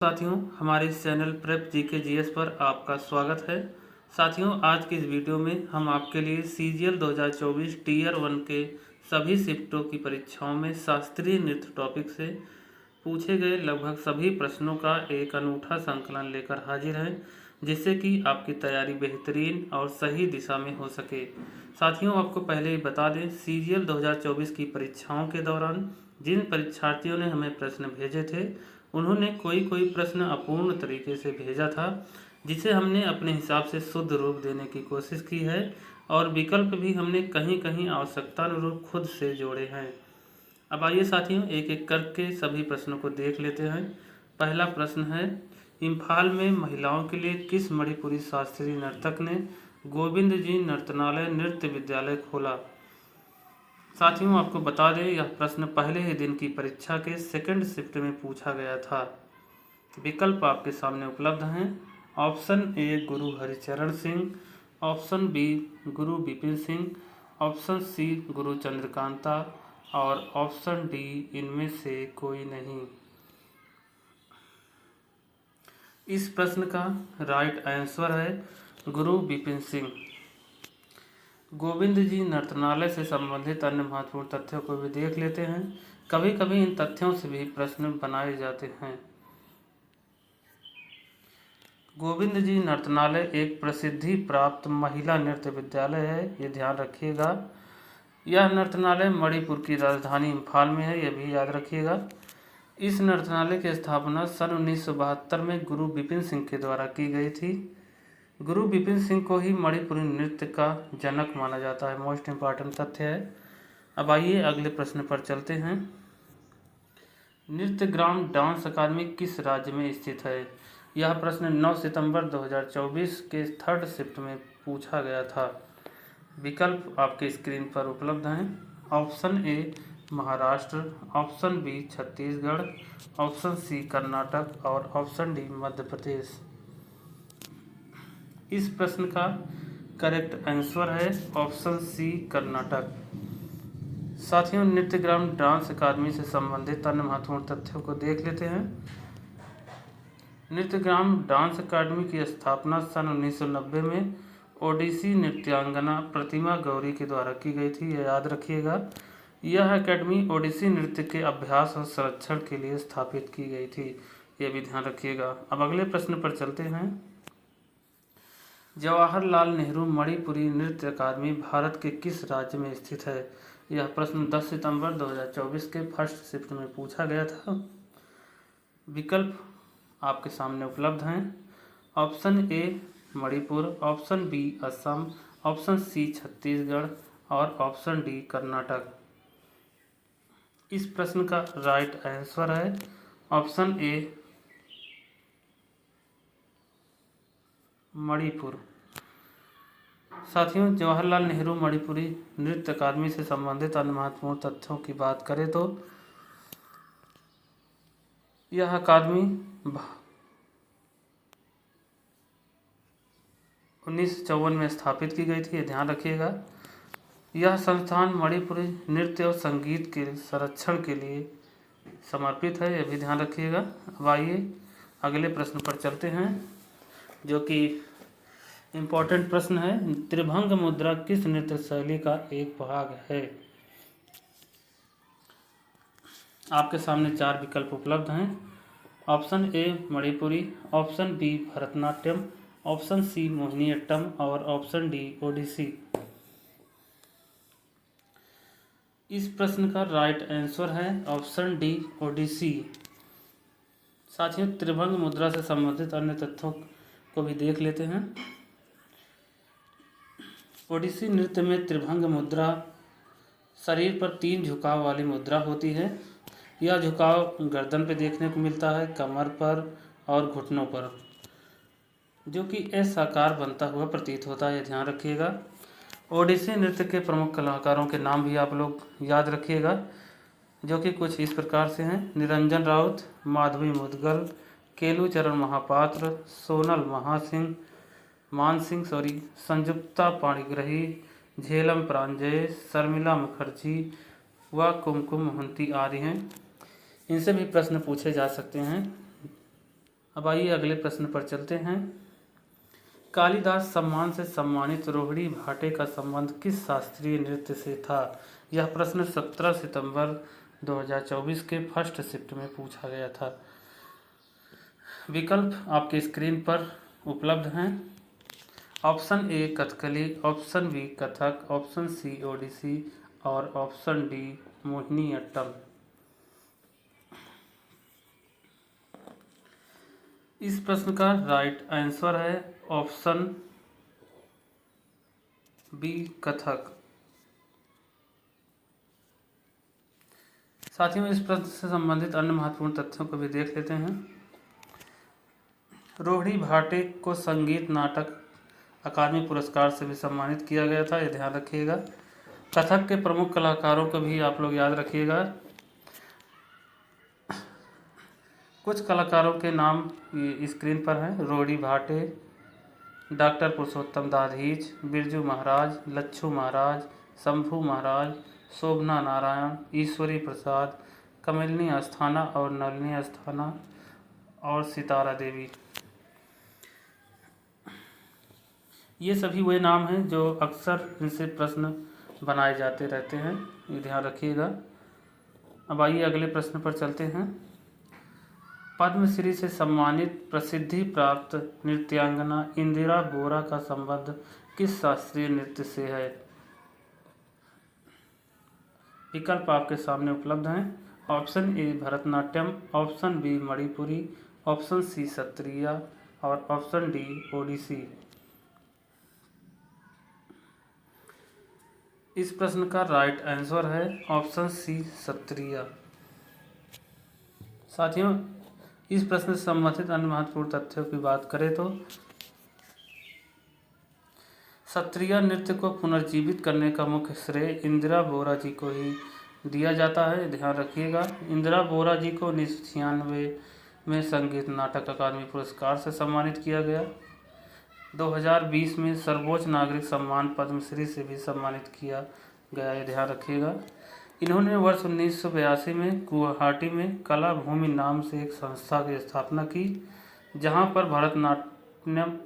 साथियों, हमारे इस चैनल प्रेप जीके जीएस पर आपका स्वागत है। साथियों, आज की इस वीडियो में हम आपके लिए सीजीएल 2024 टीयर 1 के सभी शिफ्टों की परीक्षाओं में शास्त्रीय नृत्य टॉपिक से पूछे गए लगभग सभी प्रश्नों का एक अनूठा संकलन लेकर हाजिर हैं, जिससे कि आपकी तैयारी बेहतरीन और सही दिशा में हो सके। साथियों, आपको पहले ही बता दें, सीजीएल 2024 की परीक्षाओं के दौरान जिन परीक्षार्थियों ने हमें प्रश्न भेजे थे, उन्होंने कोई प्रश्न अपूर्ण तरीके से भेजा था, जिसे हमने अपने हिसाब से शुद्ध रूप देने की कोशिश की है और विकल्प भी हमने कहीं कहीं आवश्यकतानुरूप खुद से जोड़े हैं। अब आइए साथियों, एक एक करके सभी प्रश्नों को देख लेते हैं। पहला प्रश्न है, इम्फाल में महिलाओं के लिए किस मणिपुरी शास्त्रीय नर्तक ने गोविंद जी नर्तनालय नृत्य विद्यालय खोला? साथियों, आपको बता दें, यह प्रश्न पहले ही दिन की परीक्षा के सेकंड शिफ्ट में पूछा गया था। विकल्प आपके सामने उपलब्ध हैं। ऑप्शन ए गुरु हरिचरण सिंह, ऑप्शन बी गुरु विपिन सिंह, ऑप्शन सी गुरु चंद्रकांता और ऑप्शन डी इनमें से कोई नहीं। इस प्रश्न का राइट आंसर है गुरु विपिन सिंह। गोविंद जी नर्तनालय से संबंधित अन्य महत्वपूर्ण तथ्यों को भी देख लेते हैं। कभी कभी इन तथ्यों से भी प्रश्न बनाए जाते हैं। गोविंद जी नर्तनालय एक प्रसिद्धि प्राप्त महिला नृत्य विद्यालय है, ये ध्यान रखिएगा। यह नर्तनालय मणिपुर की राजधानी इम्फाल में है, यह भी याद रखिएगा। इस नर्तनालय की स्थापना सन 1972 में गुरु विपिन सिंह के द्वारा की गई थी। गुरु विपिन सिंह को ही मणिपुरी नृत्य का जनक माना जाता है, मोस्ट इम्पॉर्टेंट तथ्य है। अब आइए अगले प्रश्न पर चलते हैं। नृत्यग्राम डांस अकादमी किस राज्य में स्थित है? यह प्रश्न 9 सितंबर 2024 के थर्ड शिफ्ट में पूछा गया था। विकल्प आपके स्क्रीन पर उपलब्ध हैं। Option A Maharashtra, option B Chhattisgarh, option C Karnataka और ऑप्शन डी मध्य प्रदेश। इस प्रश्न का करेक्ट आंसर है ऑप्शन सी कर्नाटक। साथियों, नृत्यग्राम डांस अकादमी से संबंधित अन्य महत्वपूर्ण तथ्यों को देख लेते हैं। नृत्यग्राम डांस अकादमी की स्थापना सन 1990 में ओडिसी नृत्यांगना प्रतिमा गौरी के द्वारा की गई थी, यह याद रखिएगा। यह अकेडमी ओडिसी नृत्य के अभ्यास और संरक्षण के लिए स्थापित की गई थी, यह भी ध्यान रखिएगा। अब अगले प्रश्न पर चलते हैं। जवाहरलाल नेहरू मणिपुरी नृत्य अकादमी भारत के किस राज्य में स्थित है? यह प्रश्न 10 सितंबर 2024 के फर्स्ट शिफ्ट में पूछा गया था। विकल्प आपके सामने उपलब्ध हैं। Option A Manipur, option B Assam, option C Chhattisgarh और ऑप्शन डी कर्नाटक। इस प्रश्न का राइट आंसर है ऑप्शन ए मणिपुर। साथियों, जवाहरलाल नेहरू मणिपुरी नृत्य अकादमी से संबंधित अन्य महत्वपूर्ण तथ्यों की बात करें तो यह अकादमी 1954 में स्थापित की गई थी, ये ध्यान रखिएगा। यह संस्थान मणिपुरी नृत्य और संगीत के संरक्षण के लिए समर्पित है, यह भी ध्यान रखिएगा। अब आइए अगले प्रश्न पर चलते हैं, जो कि इम्पोर्टेंट प्रश्न है। त्रिभंग मुद्रा किस नृत्य शैली का एक भाग है? आपके सामने 4 विकल्प उपलब्ध हैं। Option A Manipuri, option B Bharatanatyam, option C Mohiniyattam और ऑप्शन डी ओडिसी। इस प्रश्न का राइट आंसर है ऑप्शन डी ओडिसी। साथियों, त्रिभंग मुद्रा से संबंधित अन्य तथ्यों को भी देख लेते हैं। ओडिसी नृत्य में त्रिभंग मुद्रा शरीर पर 3 झुकाव वाली मुद्रा होती है। यह झुकाव गर्दन पर देखने को मिलता है, कमर पर और घुटनों पर, जो कि एस आकार बनता हुआ प्रतीत होता है, ध्यान रखिएगा। ओडिसी नृत्य के प्रमुख कलाकारों के नाम भी आप लोग याद रखिएगा, जो कि कुछ इस प्रकार से हैं। निरंजन राउत, माधवी मुदगल, केलूचरण महापात्र, सोनल मानसिंह, संजुक्ता पाणिग्रही, झेलम प्रांजय, शर्मिला मुखर्जी व कुमकुम मोहंती आदि हैं। इनसे भी प्रश्न पूछे जा सकते हैं। अब आइए अगले प्रश्न पर चलते हैं। कालिदास सम्मान से सम्मानित रोहिणी भाटे का संबंध किस शास्त्रीय नृत्य से था? यह प्रश्न 17 सितंबर 2024 के फर्स्ट शिफ्ट में पूछा गया था। विकल्प आपके स्क्रीन पर उपलब्ध हैं। Option A Kathakali, option B Kathak, option C Odissi और ऑप्शन डी मोहिनीअट्टम। इस प्रश्न का राइट आंसर है ऑप्शन बी कथक। साथियों, इस प्रश्न से संबंधित अन्य महत्वपूर्ण तथ्यों को भी देख लेते हैं। रोहिणी भाटे को संगीत नाटक अकादमी पुरस्कार से भी सम्मानित किया गया था, ये ध्यान रखिएगा। कथक के प्रमुख कलाकारों को भी आप लोग याद रखिएगा। कुछ कलाकारों के नाम ये स्क्रीन पर हैं। रोहिणी भाटे, डॉक्टर पुरुषोत्तम दाधीच, बिरजू महाराज, लच्छू महाराज, शंभू महाराज, शोभना नारायण, ईश्वरी प्रसाद, कमलिनी अस्थाना और नलिनी अस्थाना और सितारा देवी। ये सभी वे नाम हैं जो अक्सर इनसे प्रश्न बनाए जाते रहते हैं, ये ध्यान रखिएगा। अब आइए अगले प्रश्न पर चलते हैं। पद्मश्री से सम्मानित प्रसिद्धि प्राप्त नृत्यांगना इंदिरा बोरा का संबंध किस शास्त्रीय नृत्य से है? विकल्प आपके सामने उपलब्ध हैं। Option A Bharatanatyam, option B Manipuri, option C Sattriya और ऑप्शन डी ओडिसी। इस प्रश्न का राइट आंसर है ऑप्शन सी सत्रिय। साथियों, इस प्रश्न से संबंधित अन्य महत्वपूर्ण तथ्यों की बात करें तो सत्रिय नृत्य को पुनर्जीवित करने का मुख्य श्रेय इंदिरा बोरा जी को ही दिया जाता है, ध्यान रखिएगा। इंदिरा बोरा जी को 1996 में संगीत नाटक अकादमी पुरस्कार से सम्मानित किया गया। 2020 में सर्वोच्च नागरिक सम्मान पद्मश्री से भी सम्मानित किया गया है, ध्यान रखिएगा। इन्होंने वर्ष 1982 में गुवाहाटी में कला भूमि नाम से एक संस्था की स्थापना की, जहां पर भरतनाट्यम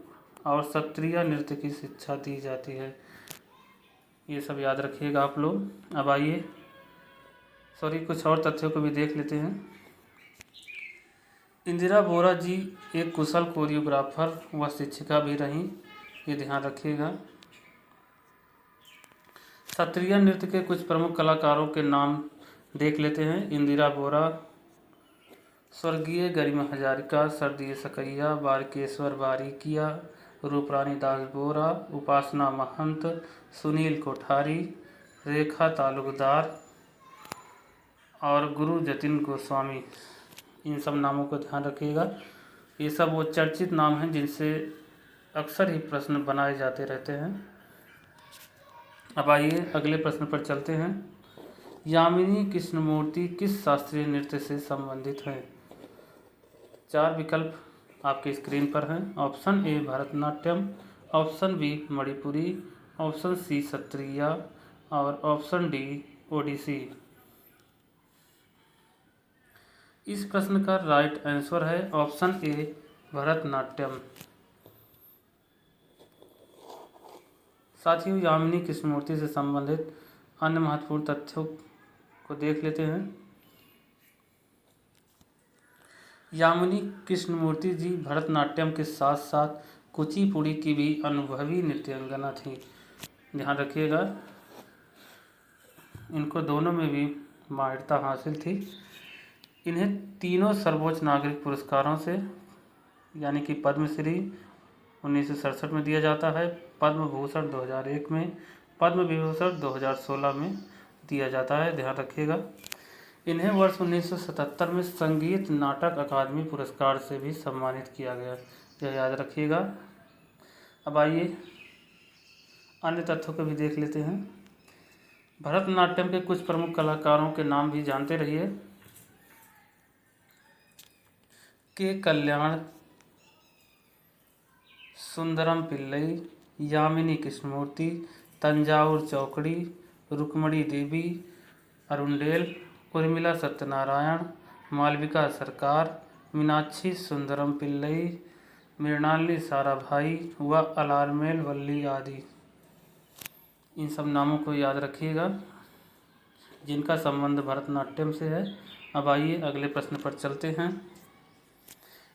और सत्रिय नृत्य की शिक्षा दी जाती है। ये सब याद रखिएगा आप लोग। अब आइए कुछ और तथ्यों को भी देख लेते हैं। इंदिरा बोरा जी एक कुशल कोरियोग्राफर व शिक्षिका भी रहीं, ये ध्यान रखिएगा। सत्रिय नृत्य के कुछ प्रमुख कलाकारों के नाम देख लेते हैं। इंदिरा बोरा, स्वर्गीय गरिमा हजारिका, सरदीय सकैया, बारकेश्वर बारीकिया, रूपरानी दास बोरा, उपासना महंत, सुनील कोठारी, रेखा तालुकदार और गुरु जतिन गोस्वामी। इन सब नामों को ध्यान रखिएगा। ये सब वो चर्चित नाम हैं जिनसे अक्सर ही प्रश्न बनाए जाते रहते हैं। अब आइए अगले प्रश्न पर चलते हैं। यामिनी कृष्णमूर्ति किस शास्त्रीय नृत्य से संबंधित हैं? 4 विकल्प आपके स्क्रीन पर हैं। Option A Bharatanatyam, option B Manipuri, option C Sattriya और ऑप्शन डी ओडिसी। इस प्रश्न का राइट आंसर है ऑप्शन ए भरतनाट्यम। साथियों, यामिनी कृष्णमूर्ति से संबंधित अन्य महत्वपूर्ण तथ्यों को देख लेते हैं। यामिनी कृष्णमूर्ति जी भरतनाट्यम के साथ साथ कुचिपुड़ी की भी अनुभवी नृत्यांगना थी, ध्यान रखिएगा। इनको दोनों में भी माहिरता हासिल थी। इन्हें तीनों सर्वोच्च नागरिक पुरस्कारों से यानी कि पद्मश्री 1967 में दिया जाता है, पद्म भूषण 2001 में, पद्म विभूषण 2016 में दिया जाता है, ध्यान रखिएगा। इन्हें वर्ष 1977 में संगीत नाटक अकादमी पुरस्कार से भी सम्मानित किया गया, यह याद रखिएगा। अब आइए अन्य तथ्यों को भी देख लेते हैं। भरतनाट्यम के कुछ प्रमुख कलाकारों के नाम भी जानते रहिए। के कल्याण, सुंदरम पिल्लई, यामिनी कृष्णमूर्ति, तंजावुर चौकड़ी, रुक्मणी देवी, अरुंडेल, उर्मिला सत्यनारायण, मालविका सरकार, मीनाक्षी सुंदरम पिल्लई, मृणालिनी साराभाई व अलारमेल वल्ली आदि। इन सब नामों को याद रखिएगा जिनका संबंध भरतनाट्यम से है। अब आइए अगले प्रश्न पर चलते हैं।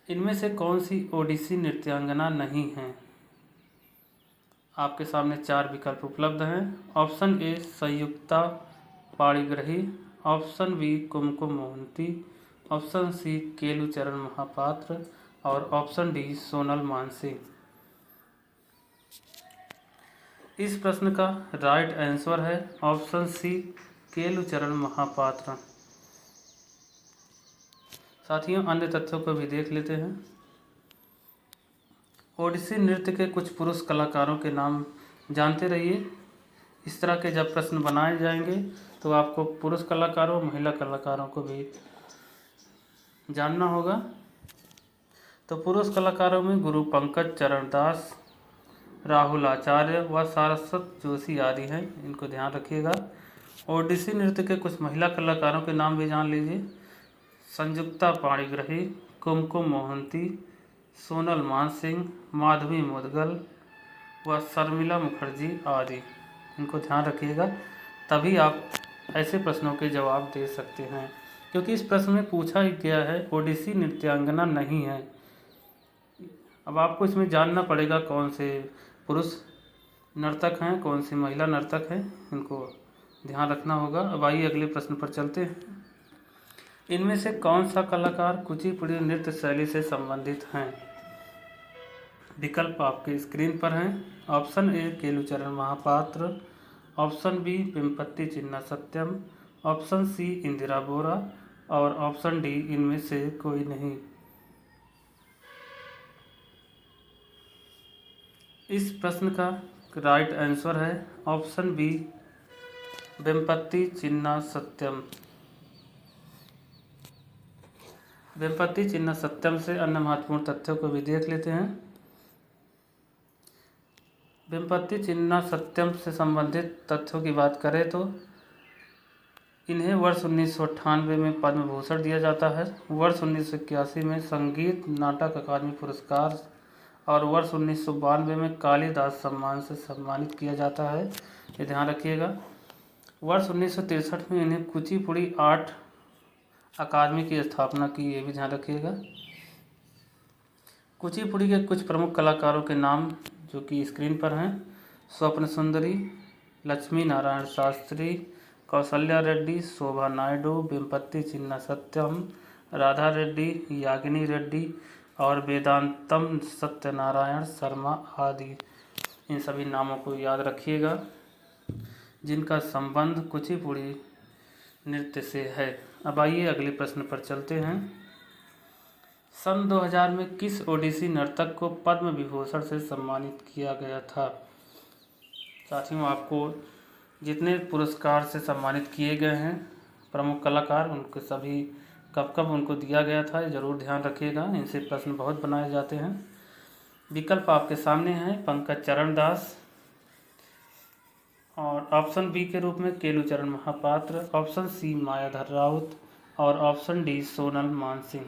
इनमें से कौन सी ओडिसी नृत्यांगना नहीं है? आपके सामने 4 विकल्प उपलब्ध हैं। Option A Sanjukta Panigrahi, option B Kumkum Mohanty, option C Kelucharan Mohapatra और ऑप्शन डी सोनल मानसिंह। इस प्रश्न का राइट आंसर है ऑप्शन सी केलुचरण महापात्र। साथियों, अन्य तथ्यों को भी देख लेते हैं। ओडिसी नृत्य के कुछ पुरुष कलाकारों के नाम जानते रहिए। इस तरह के जब प्रश्न बनाए जाएंगे तो आपको पुरुष कलाकारों, महिला कलाकारों को भी जानना होगा। तो पुरुष कलाकारों में गुरु पंकज चरण दास, राहुल आचार्य व सारस्वत जोशी आदि हैं, इनको ध्यान रखिएगा। ओडिसी नृत्य के कुछ महिला कलाकारों के नाम भी जान लीजिए। संयुक्ता पाणिग्राही, कुमकुम मोहंती, सोनल मानसिंह, माधवी मुदगल व शर्मिला मुखर्जी आदि, इनको ध्यान रखिएगा। तभी आप ऐसे प्रश्नों के जवाब दे सकते हैं, क्योंकि इस प्रश्न में पूछा ही गया है ओडिसी नृत्यांगना नहीं है। अब आपको इसमें जानना पड़ेगा कौन से पुरुष नर्तक हैं, कौन सी महिला नर्तक हैं, इनको ध्यान रखना होगा। अब आइए अगले प्रश्न पर चलते हैं। इनमें से कौन सा कलाकार कुचिपुड़ी नृत्य शैली से संबंधित हैं? विकल्प आपके स्क्रीन पर हैं। Option A Kelucharan Mohapatra, option B Vempati Chinna Satyam, option C Indira Bora और ऑप्शन डी इनमें से कोई नहीं। इस प्रश्न का राइट आंसर है ऑप्शन बी वेम्पति चिन्ना सत्यम। वेम्पति चिन्ना सत्यम से अन्य महत्वपूर्ण तथ्यों को भी देख लेते हैं। वेम्पति चिन्ना सत्यम से संबंधित तथ्यों की बात करें तो इन्हें वर्ष 1998 में पद्म भूषण दिया जाता है, वर्ष 1981 में संगीत नाटक अकादमी पुरस्कार और वर्ष 1992 में कालिदास सम्मान से सम्मानित किया जाता है, ये ध्यान रखिएगा। वर्ष 1963 में इन्हें कुचिपुड़ी आर्ट अकादमी की स्थापना की, ये भी ध्यान रखिएगा। कुचिपुड़ी के कुछ प्रमुख कलाकारों के नाम जो कि स्क्रीन पर हैं। स्वप्न सुंदरी, लक्ष्मी नारायण शास्त्री, कौशल्या रेड्डी, शोभा नायडू, वेम्पति चिन्ना सत्यम, राधा रेड्डी, यागिनी रेड्डी और वेदांतम सत्यनारायण शर्मा आदि, इन सभी नामों को याद रखिएगा जिनका संबंध कुचिपुड़ी नृत्य से है। अब आइए अगले प्रश्न पर चलते हैं। सन 2000 में किस ओडिसी नर्तक को पद्म विभूषण से सम्मानित किया गया था? साथियों, आपको जितने पुरस्कार से सम्मानित किए गए हैं प्रमुख कलाकार, उनके सभी कब कब उनको दिया गया था, ये जरूर ध्यान रखिएगा। इनसे प्रश्न बहुत बनाए जाते हैं। विकल्प आपके सामने हैं। पंकज चरण दास और ऑप्शन बी के रूप में केलुचरण महापात्र, ऑप्शन सी मायाधर राउत और ऑप्शन डी सोनल मानसिंह।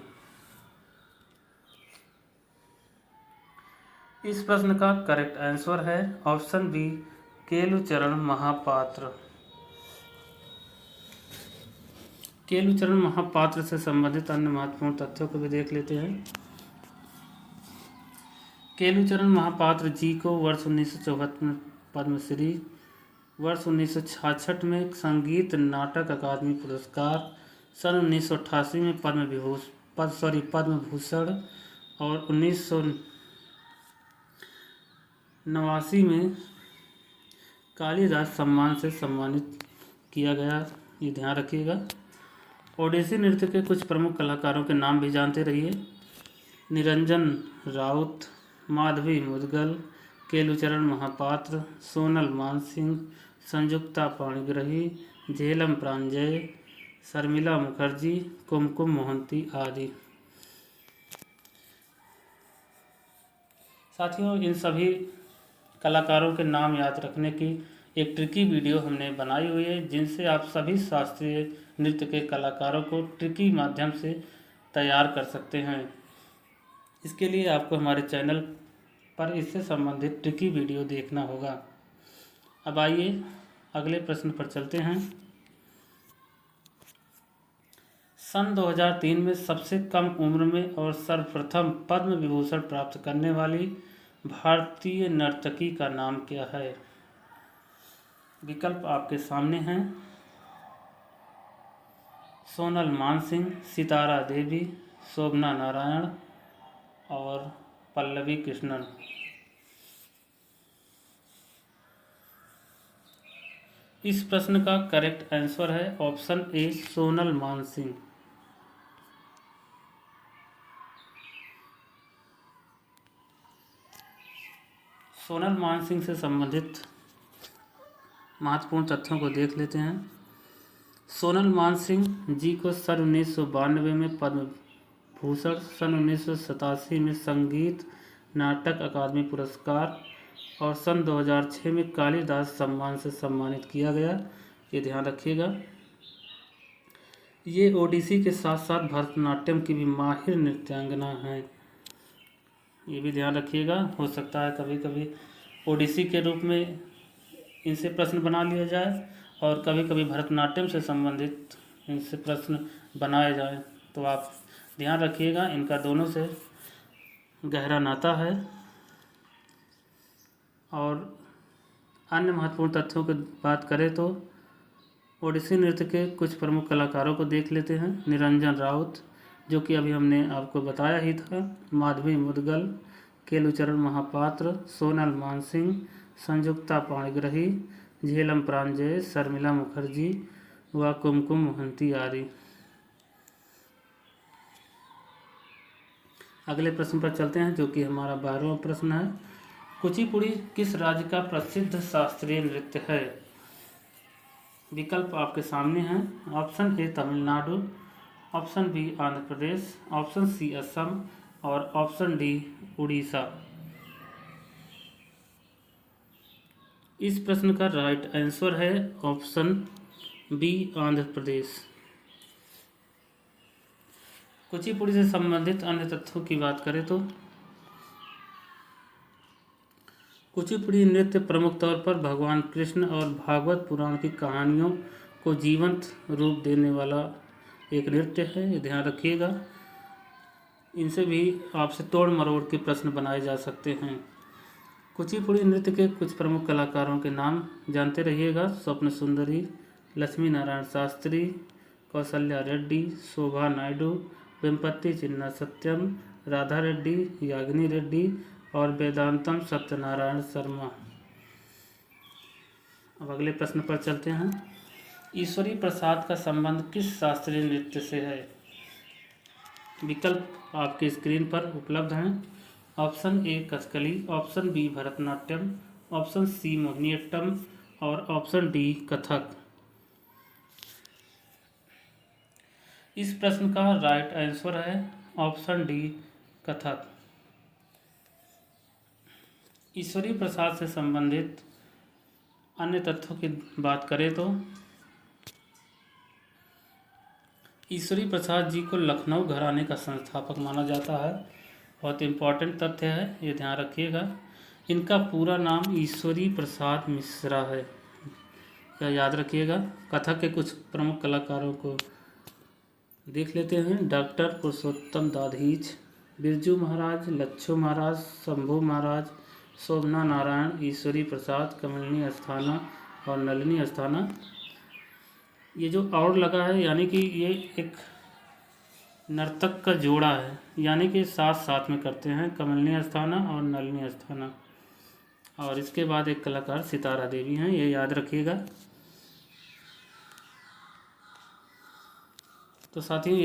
इस प्रश्न का करेक्ट आंसर है ऑप्शन बी केलुचरण महापात्र। केलुचरण महापात्र से संबंधित अन्य महत्वपूर्ण तथ्यों को भी देख लेते हैं। केलुचरण महापात्र जी को वर्ष 1964 में पद्मश्री, वर्ष 1966 में संगीत नाटक अकादमी पुरस्कार, सन 1988 में पद्म भूषण और 1989 में कालिदास सम्मान से सम्मानित किया गया, ये ध्यान रखिएगा। ओडिसी नृत्य के कुछ प्रमुख कलाकारों के नाम भी जानते रहिए। निरंजन राउत, माधवी मुदगल, केलुचरण महापात्र, सोनल मानसिंह, संयुक्ता पाणिग्राही, झेलम प्रांजय, शर्मिला मुखर्जी, कुमकुम मोहंती आदि। साथियों, इन सभी कलाकारों के नाम याद रखने की एक ट्रिकी वीडियो हमने बनाई हुई है, जिनसे आप सभी शास्त्रीय नृत्य के कलाकारों को ट्रिकी माध्यम से तैयार कर सकते हैं। इसके लिए आपको हमारे चैनल पर इससे संबंधित ट्रिकी वीडियो देखना होगा। अब आइए अगले प्रश्न पर चलते हैं। सन 2003 में सबसे कम उम्र में और सर्वप्रथम पद्म विभूषण प्राप्त करने वाली भारतीय नर्तकी का नाम क्या है? विकल्प आपके सामने हैं। सोनल मानसिंह, सितारा देवी, शोभना नारायण और पल्लवी कृष्णन। इस प्रश्न का करेक्ट आंसर है ऑप्शन ए, सोनल मानसिंह। सोनल मानसिंह से संबंधित महत्वपूर्ण तथ्यों को देख लेते हैं। सोनल मानसिंह जी को सन 1992 में पद्म भूषण, सन 1987 में संगीत नाटक अकादमी पुरस्कार और सन 2006 में कालिदास सम्मान से सम्मानित किया गया। ये ध्यान रखिएगा। ये ओडिसी के साथ साथ भरतनाट्यम की भी माहिर नृत्यांगना हैं। ये भी ध्यान रखिएगा। हो सकता है कभी कभी ओडिसी के रूप में इनसे प्रश्न बना लिया जाए और कभी कभी भरतनाट्यम से संबंधित इनसे प्रश्न बनाए जाए, तो आप ध्यान रखिएगा। इनका दोनों से गहरा नाता है। और अन्य महत्वपूर्ण तथ्यों की बात करें तो ओडिसी नृत्य के कुछ प्रमुख कलाकारों को देख लेते हैं। निरंजन राउत, जो कि अभी हमने आपको बताया ही था, माधवी मुदगल, केलुचरण महापात्र, सोनल मानसिंह, संयुक्ता पाणिग्राही, झेलम प्रांजय, शर्मिला मुखर्जी व कुमकुम मोहंती आदि। अगले प्रश्न पर चलते हैं, जो कि हमारा 12वां प्रश्न है। कुचिपुड़ी किस राज्य का प्रसिद्ध शास्त्रीय नृत्य है? विकल्प आपके सामने हैं। Option A Tamil Nadu, option B Andhra Pradesh, option C Assam और ऑप्शन डी उड़ीसा। इस प्रश्न का राइट आंसर है ऑप्शन बी आंध्र प्रदेश। कुचिपुड़ी से संबंधित अन्य तथ्यों की बात करें तो कुचिपुड़ी नृत्य प्रमुख तौर पर भगवान कृष्ण और भागवत पुराण की कहानियों को जीवंत रूप देने वाला एक नृत्य है। ये ध्यान रखिएगा। इनसे भी आपसे तोड़ मरोड़ के प्रश्न बनाए जा सकते हैं। कुचिपुड़ी नृत्य के कुछ प्रमुख कलाकारों के नाम जानते रहिएगा। स्वप्न सुंदरी, लक्ष्मी नारायण शास्त्री, कौशल्या रेड्डी, शोभा नायडू, वेम्पति चिन्ना सत्यम, राधा रेड्डी, याग्नी रेड्डी और वेदांतम सत्यनारायण शर्मा। अब अगले प्रश्न पर चलते हैं। ईश्वरी प्रसाद का संबंध किस शास्त्रीय नृत्य से है? विकल्प आपके स्क्रीन पर उपलब्ध हैं। Option A Kathakali, option B Bharatanatyam, option C Mohiniyattam और ऑप्शन डी कथक। इस प्रश्न का राइट आंसर है ऑप्शन डी कथक। ईश्वरी प्रसाद से संबंधित अन्य तथ्यों की बात करें तो ईश्वरी प्रसाद जी को लखनऊ घराने का संस्थापक माना जाता है। बहुत इम्पोर्टेंट तथ्य है, ये ध्यान रखिएगा। इनका पूरा नाम ईश्वरी प्रसाद मिश्रा है, यह याद रखिएगा। कथक के कुछ प्रमुख कलाकारों को देख लेते हैं। डॉक्टर पुरुषोत्तम दाधीच, बिरजू महाराज, लच्छू महाराज, शंभू महाराज, शोभना नारायण, ईश्वरी प्रसाद, कमलिनी अस्थाना और नलिनी अस्थाना। ये जो और लगा है यानी कि ये एक नर्तक का जोड़ा है, यानी कि साथ साथ में करते हैं, कमलिनी अस्थाना और नलिनी अस्थाना। और इसके बाद एक कलाकार सितारा देवी हैं, ये याद रखिएगा। तो साथियों